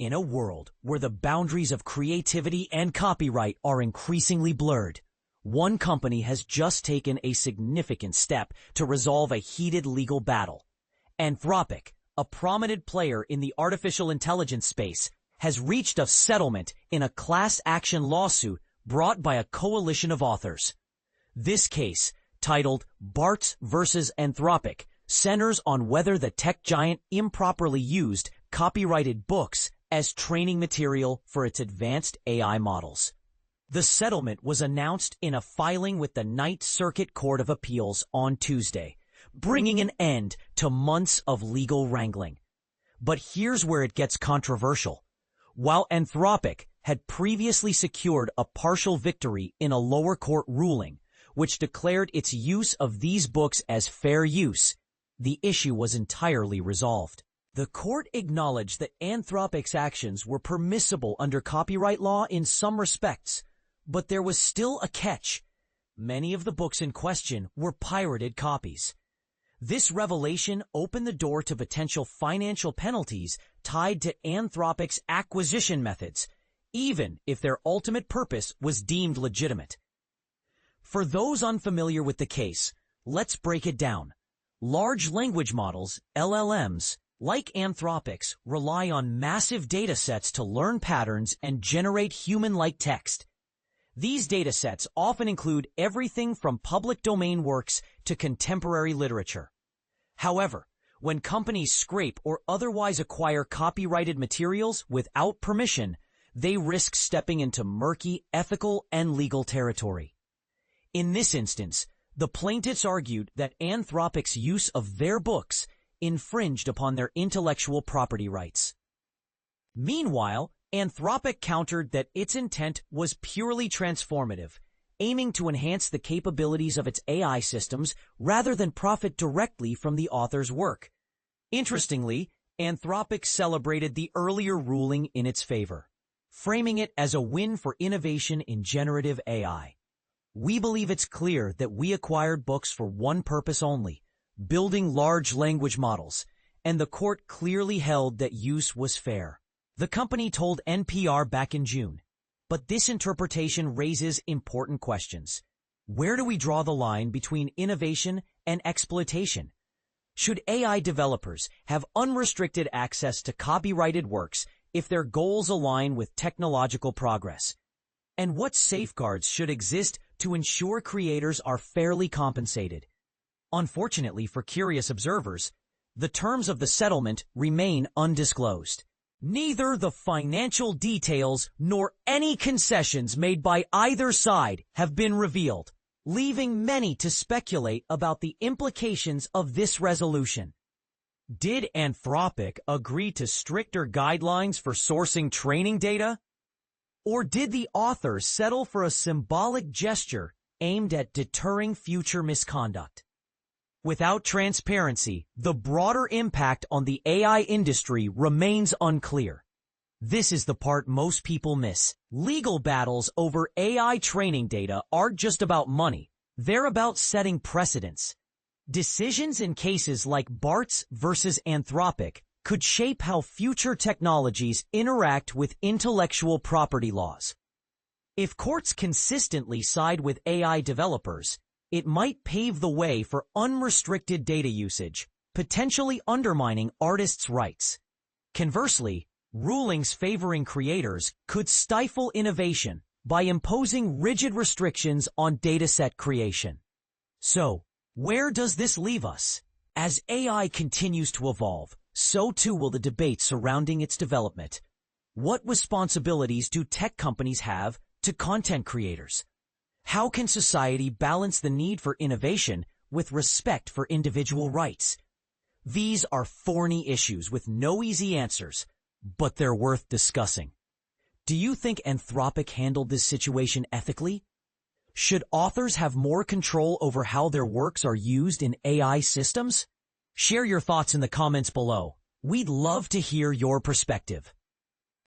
In a world where the boundaries of creativity and copyright are increasingly blurred, one company has just taken a significant step to resolve a heated legal battle. Anthropic, a prominent player in the artificial intelligence space, has reached a settlement in a class action lawsuit brought by a coalition of authors. This case, titled Bartz versus Anthropic, centers on whether the tech giant improperly used copyrighted books as training material for its advanced AI models. The settlement was announced in a filing with the Ninth Circuit Court of Appeals on Tuesday, bringing an end to months of legal wrangling. But here's where it gets controversial. While Anthropic had previously secured a partial victory in a lower court ruling, which declared its use of these books as fair use, the issue was entirely resolved. The court acknowledged that Anthropic's actions were permissible under copyright law in some respects, but there was still a catch. Many of the books in question were pirated copies. This revelation opened the door to potential financial penalties tied to Anthropic's acquisition methods, even if their ultimate purpose was deemed legitimate. For those unfamiliar with the case, let's break it down. Large language models, LLMs, like Anthropic's, rely on massive data sets to learn patterns and generate human-like text. These data sets often include everything from public domain works to contemporary literature. However, when companies scrape or otherwise acquire copyrighted materials without permission, they risk stepping into murky ethical and legal territory. In this instance, the plaintiffs argued that Anthropic's use of their books infringed upon their intellectual property rights. Meanwhile, Anthropic countered that its intent was purely transformative, aiming to enhance the capabilities of its AI systems rather than profit directly from the author's work. Interestingly, Anthropic celebrated the earlier ruling in its favor, framing it as a win for innovation in generative AI. We believe it's clear that we acquired books for one purpose only, building large language models, and the court clearly held that use was fair. The company told NPR back in June. But this interpretation raises important questions. Where do we draw the line between innovation and exploitation? Should AI developers have unrestricted access to copyrighted works if their goals align with technological progress? And what safeguards should exist to ensure creators are fairly compensated? Unfortunately for curious observers, the terms of the settlement remain undisclosed. Neither the financial details nor any concessions made by either side have been revealed, leaving many to speculate about the implications of this resolution. Did Anthropic agree to stricter guidelines for sourcing training data? Or did the authors settle for a symbolic gesture aimed at deterring future misconduct? Without transparency, the broader impact on the AI industry remains unclear. This is the part most people miss. Legal battles over AI training data aren't just about money. They're about setting precedents. Decisions in cases like Bartz versus Anthropic could shape how future technologies interact with intellectual property laws. If courts consistently side with AI developers, it might pave the way for unrestricted data usage, potentially undermining artists' rights. Conversely, rulings favoring creators could stifle innovation by imposing rigid restrictions on dataset creation. So, where does this leave us? As AI continues to evolve, so too will the debate surrounding its development. What responsibilities do tech companies have to content creators? How can society balance the need for innovation with respect for individual rights? These are thorny issues with no easy answers, but they're worth discussing. Do you think Anthropic handled this situation ethically? Should authors have more control over how their works are used in AI systems? Share your thoughts in the comments below. We'd love to hear your perspective.